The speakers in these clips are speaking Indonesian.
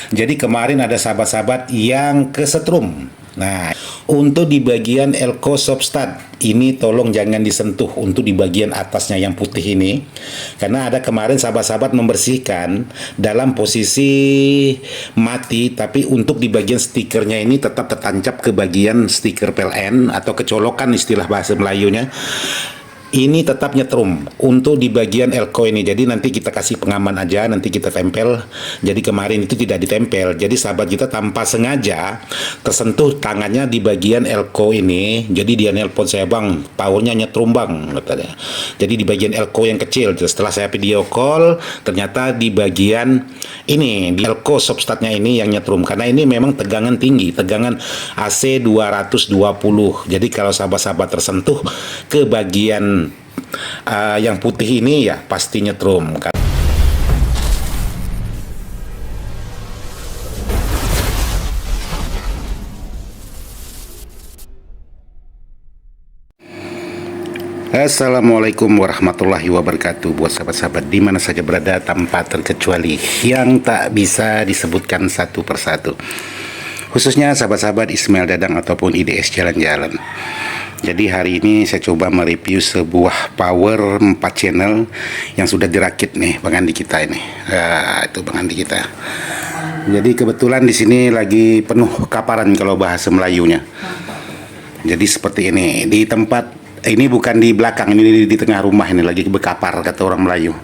Jadi kemarin ada sahabat-sahabat yang kesetrum. Nah, untuk di bagian elko substat ini tolong jangan disentuh untuk di bagian atasnya yang putih ini, karena ada kemarin sahabat-sahabat membersihkan dalam posisi mati, tapi untuk di bagian stikernya ini tetap tertancap ke bagian stiker PLN atau kecolokan istilah bahasa Melayunya. Ini tetap nyetrum untuk di bagian elko ini. Jadi nanti kita kasih pengaman aja, nanti kita tempel. Jadi kemarin itu tidak ditempel. Jadi sahabat kita tanpa sengaja tersentuh tangannya di bagian elko ini. Jadi dia nelpon saya, "Bang, powernya nyetrum bang," katanya. Jadi di bagian elko yang kecil. Setelah saya video call, ternyata di bagian ini, di elko substatnya ini yang nyetrum. Karena ini memang tegangan tinggi, tegangan AC 220. Jadi kalau sahabat-sahabat tersentuh ke bagian yang putih ini ya pasti nyetrum. Assalamualaikum warahmatullahi wabarakatuh. Buat sahabat-sahabat di mana saja berada tanpa terkecuali yang tak bisa disebutkan satu persatu, khususnya sahabat-sahabat Ismail Dadang ataupun IDS Jalan-Jalan. Jadi hari ini saya coba mereview sebuah power 4 channel yang sudah dirakit nih Bang Andi kita ini. Itu Bang Andi kita. Jadi kebetulan di sini lagi penuh kaparan kalau bahasa Melayunya. Jadi seperti ini, di tempat ini bukan di belakang, ini di tengah rumah ini lagi berkapar kata orang Melayu.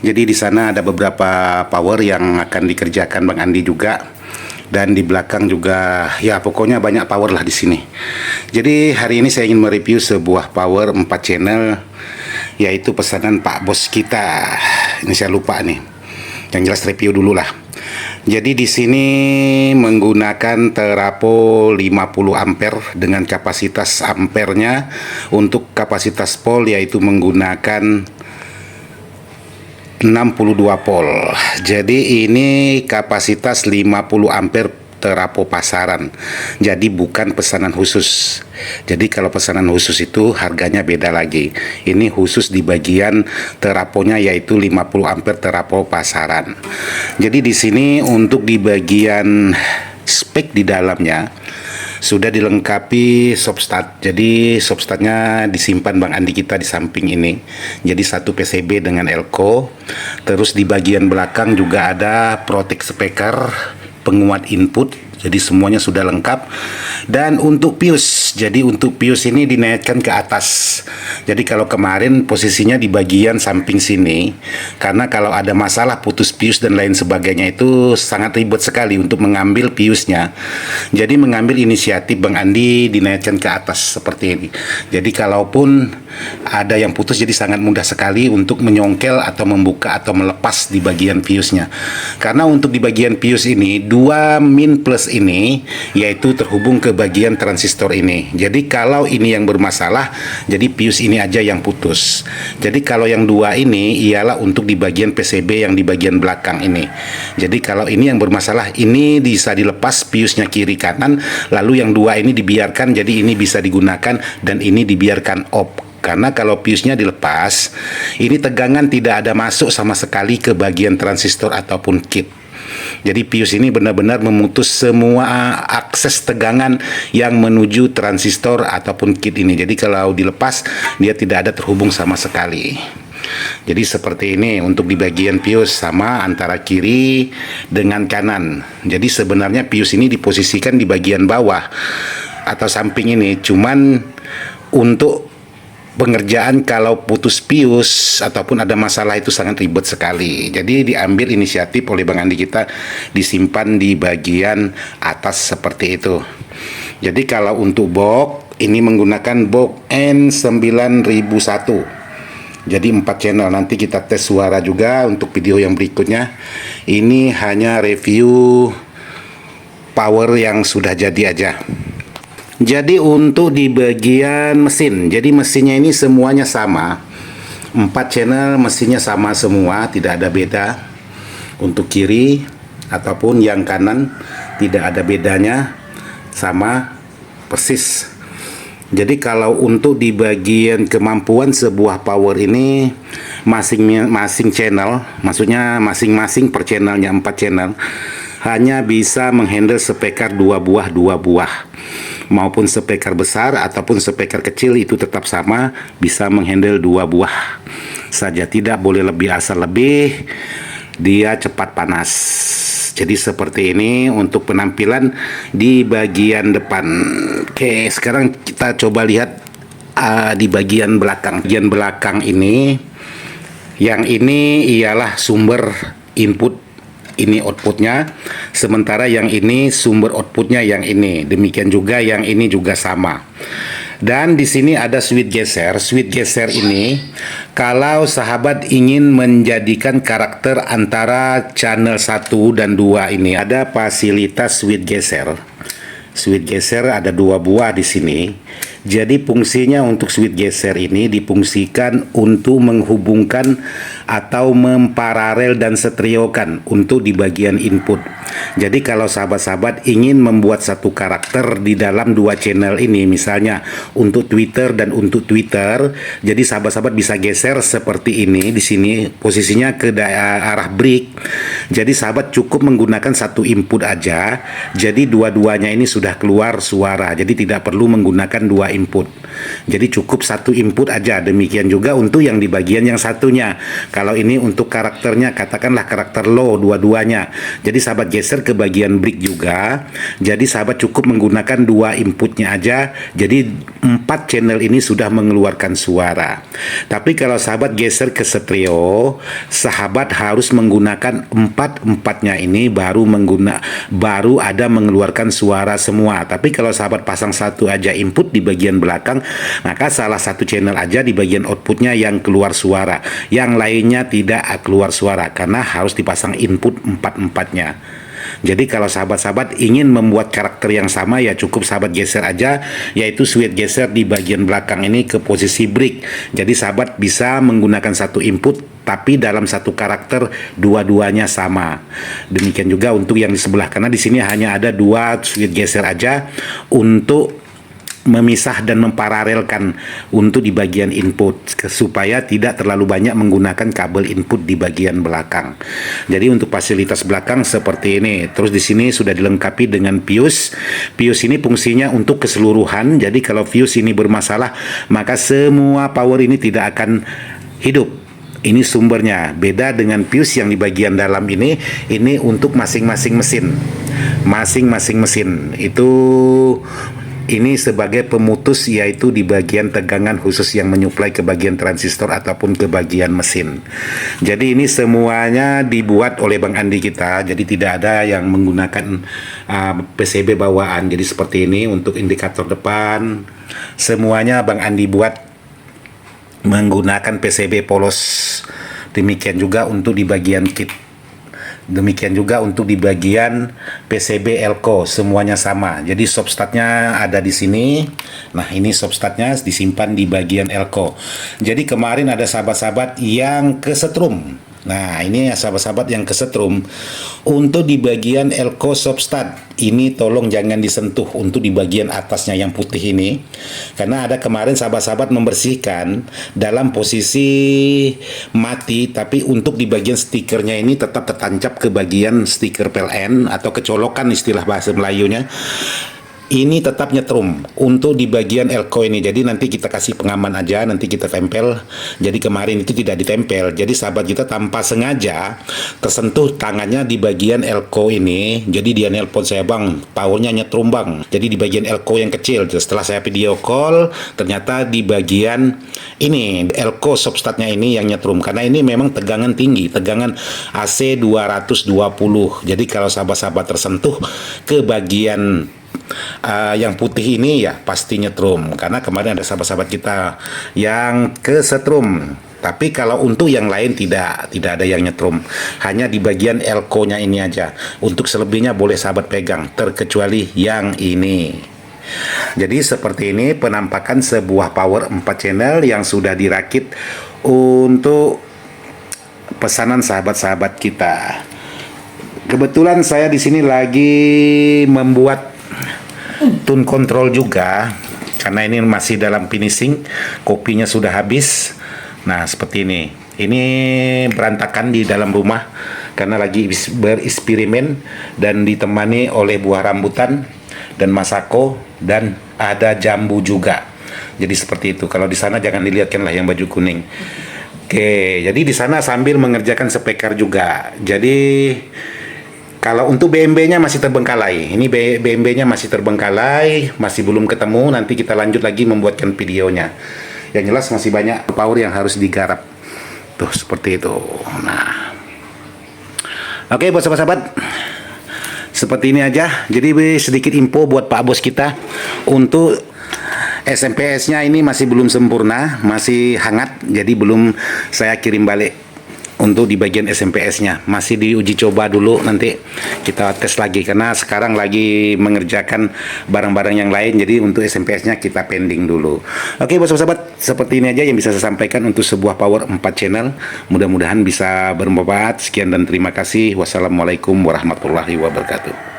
Jadi di sana ada beberapa power yang akan dikerjakan Bang Andi juga. Dan di belakang juga ya pokoknya banyak power lah di sini. Jadi hari ini saya ingin mereview sebuah power 4 channel, yaitu pesanan Pak Bos kita. Ini saya lupa nih. Yang jelas review dulu lah. Jadi di sini menggunakan terapo 50 ampere dengan kapasitas ampernya. Untuk kapasitas pol yaitu menggunakan 62 volt. Jadi ini kapasitas 50 ampere terapo pasaran. Jadi bukan pesanan khusus. Jadi kalau pesanan khusus itu harganya beda lagi. Ini khusus di bagian teraponya yaitu 50 ampere terapo pasaran. Jadi di sini untuk di bagian spek di dalamnya sudah dilengkapi substat. Jadi substatnya disimpan Bang Andi kita di samping ini. Jadi satu PCB dengan elko. Terus di bagian belakang juga ada protect speaker, penguat input. Jadi semuanya sudah lengkap. Dan untuk fuse, jadi untuk fuse ini dinaikkan ke atas. Jadi kalau kemarin posisinya di bagian samping sini, karena kalau ada masalah putus fuse dan lain sebagainya itu sangat ribet sekali untuk mengambil fuse-nya. Jadi mengambil inisiatif Bang Andi dinaikkan ke atas seperti ini. Jadi kalaupun ada yang putus, jadi sangat mudah sekali untuk menyongkel atau membuka atau melepas di bagian fuse-nya. Karena untuk di bagian fuse ini 2 min plus ini yaitu terhubung ke bagian transistor ini. Jadi kalau ini yang bermasalah, jadi fuse ini aja yang putus. Jadi kalau yang 2 ini ialah untuk di bagian PCB yang di bagian belakang ini. Jadi kalau ini yang bermasalah, ini bisa dilepas fuse-nya kiri kanan, lalu yang 2 ini dibiarkan, jadi ini bisa digunakan dan ini dibiarkan off. Karena kalau fuse-nya dilepas, ini tegangan tidak ada masuk sama sekali ke bagian transistor ataupun kit. Jadi fuse ini benar-benar memutus semua akses tegangan yang menuju transistor ataupun kit ini. Jadi kalau dilepas, dia tidak ada terhubung sama sekali. Jadi seperti ini untuk di bagian fuse, sama antara kiri dengan kanan. Jadi sebenarnya fuse ini diposisikan di bagian bawah atau samping ini. Cuman untuk pengerjaan kalau putus fuse ataupun ada masalah itu sangat ribet sekali. Jadi diambil inisiatif oleh Bang Andi kita, disimpan di bagian atas seperti itu. Jadi kalau untuk box ini menggunakan box N9001. Jadi 4 channel. Nanti kita tes suara juga untuk video yang berikutnya. Ini hanya review power yang sudah jadi aja. Jadi untuk di bagian mesin, jadi mesinnya ini semuanya sama. 4 channel mesinnya sama semua, tidak ada beda. Untuk kiri ataupun yang kanan tidak ada bedanya, sama persis. Jadi kalau untuk di bagian kemampuan sebuah power ini masing-masing channel, maksudnya masing-masing per channelnya 4 channel, hanya bisa menghandle speaker 2 buah maupun speaker besar ataupun speaker kecil itu tetap sama, bisa menghandle 2 buah saja, tidak boleh lebih. Asal lebih dia cepat panas. Jadi seperti ini untuk penampilan di bagian depan. Oke, sekarang kita coba lihat di bagian belakang. Bagian belakang ini, yang ini ialah sumber input, ini outputnya, sementara yang ini sumber outputnya yang ini. Demikian juga yang ini juga sama. Dan di sini ada switch geser. Switch geser ini kalau sahabat ingin menjadikan karakter antara channel 1 dan 2 ini, ada fasilitas switch geser. Switch geser ada 2 buah di sini. Jadi fungsinya untuk switch geser ini difungsikan untuk menghubungkan atau memparalel dan stereokan untuk di bagian input. Jadi kalau sahabat-sahabat ingin membuat satu karakter di dalam 2 channel ini, misalnya untuk Twitter dan untuk Twitter, jadi sahabat-sahabat bisa geser seperti ini. Di sini posisinya ke arah break. Jadi sahabat cukup menggunakan satu input aja. Jadi dua-duanya ini sudah keluar suara. Jadi tidak perlu menggunakan 2 input. Jadi cukup satu input aja. Demikian juga untuk yang di bagian yang satunya. Kalau ini untuk karakternya, katakanlah karakter low dua-duanya. Jadi sahabat geser ke bagian break juga. Jadi sahabat cukup menggunakan 2 inputnya aja. Jadi 4 channel ini sudah mengeluarkan suara. Tapi kalau sahabat geser ke stereo, sahabat harus menggunakan 4-4-nya ini baru ada mengeluarkan suara semua. Tapi kalau sahabat pasang satu aja input di bagian belakang, maka salah satu channel aja di bagian outputnya yang keluar suara, yang lainnya tidak keluar suara karena harus dipasang input 4-4-nya. Jadi kalau sahabat-sahabat ingin membuat karakter yang sama, ya cukup sahabat geser aja, yaitu switch geser di bagian belakang ini ke posisi break. Jadi sahabat bisa menggunakan satu input tapi dalam satu karakter dua-duanya sama. Demikian juga untuk yang di sebelah, karena di sini hanya ada 2 switch geser aja untuk memisah dan memparalelkan untuk di bagian input supaya tidak terlalu banyak menggunakan kabel input di bagian belakang. Jadi untuk fasilitas belakang seperti ini. Terus di sini sudah dilengkapi dengan fuse. Fuse ini fungsinya untuk keseluruhan. Jadi kalau fuse ini bermasalah, maka semua power ini tidak akan hidup. Ini sumbernya. Beda dengan fuse yang di bagian dalam ini untuk masing-masing mesin. Masing-masing mesin itu ini sebagai pemutus, yaitu di bagian tegangan khusus yang menyuplai ke bagian transistor ataupun ke bagian mesin. Jadi ini semuanya dibuat oleh Bang Andi kita. Jadi tidak ada yang menggunakan PCB bawaan. Jadi seperti ini untuk indikator depan. Semuanya Bang Andi buat menggunakan PCB polos. Demikian juga untuk di bagian kit. Demikian juga untuk di bagian PCB elko, semuanya sama. Jadi substratnya ada di sini. Nah, ini substratnya disimpan di bagian elko. Jadi kemarin ada sahabat-sahabat yang kesetrum. Nah, ini ya sahabat-sahabat yang kesetrum. Untuk di bagian elko substrat, ini tolong jangan disentuh untuk di bagian atasnya yang putih ini. Karena ada kemarin sahabat-sahabat membersihkan dalam posisi mati, tapi untuk di bagian stikernya ini tetap tertancap ke bagian stiker PLN atau kecolokan istilah bahasa Melayunya. Ini tetap nyetrum untuk di bagian elko ini. Jadi nanti kita kasih pengaman aja, nanti kita tempel. Jadi kemarin itu tidak ditempel. Jadi sahabat kita tanpa sengaja tersentuh tangannya di bagian elko ini. Jadi dia nelpon saya, "Bang, powernya nyetrum bang." Jadi di bagian elko yang kecil. Setelah saya video call, ternyata di bagian ini elko substratnya ini yang nyetrum. Karena ini memang tegangan tinggi, tegangan AC 220. Jadi kalau sahabat-sahabat tersentuh ke bagian yang putih ini, ya pasti nyetrum. Karena kemarin ada sahabat-sahabat kita yang kesetrum. Tapi kalau untuk yang lain tidak ada yang nyetrum. Hanya di bagian elko-nya ini aja. Untuk selebihnya boleh sahabat pegang, terkecuali yang ini. Jadi seperti ini penampakan sebuah power 4 channel yang sudah dirakit untuk pesanan sahabat-sahabat kita. Kebetulan saya di sini lagi membuat tune control juga, karena ini masih dalam finishing, kopinya sudah habis. Nah seperti ini berantakan di dalam rumah karena lagi bereksperimen dan ditemani oleh buah rambutan dan masako dan ada jambu juga. Jadi seperti itu. Kalau di sana jangan dilihatkan lah yang baju kuning. Oke, jadi di sana sambil mengerjakan spekar juga. Jadi kalau untuk BMB-nya masih terbengkalai. Ini BMB-nya masih terbengkalai, masih belum ketemu. Nanti kita lanjut lagi membuatkan videonya. Yang jelas masih banyak power yang harus digarap. Tuh, seperti itu. Nah. Oke, buat sahabat-sahabat. Seperti ini aja. Jadi sedikit info buat Pak Bos kita. Untuk SMPS-nya ini masih belum sempurna, masih hangat. Jadi belum saya kirim balik. Untuk di bagian SMPS-nya masih diuji coba dulu, nanti kita tes lagi karena sekarang lagi mengerjakan barang-barang yang lain, jadi untuk SMPS-nya kita pending dulu. Oke, bos sahabat, seperti ini aja yang bisa saya sampaikan untuk sebuah power 4 channel. Mudah-mudahan bisa bermanfaat. Sekian dan terima kasih. Wassalamualaikum warahmatullahi wabarakatuh.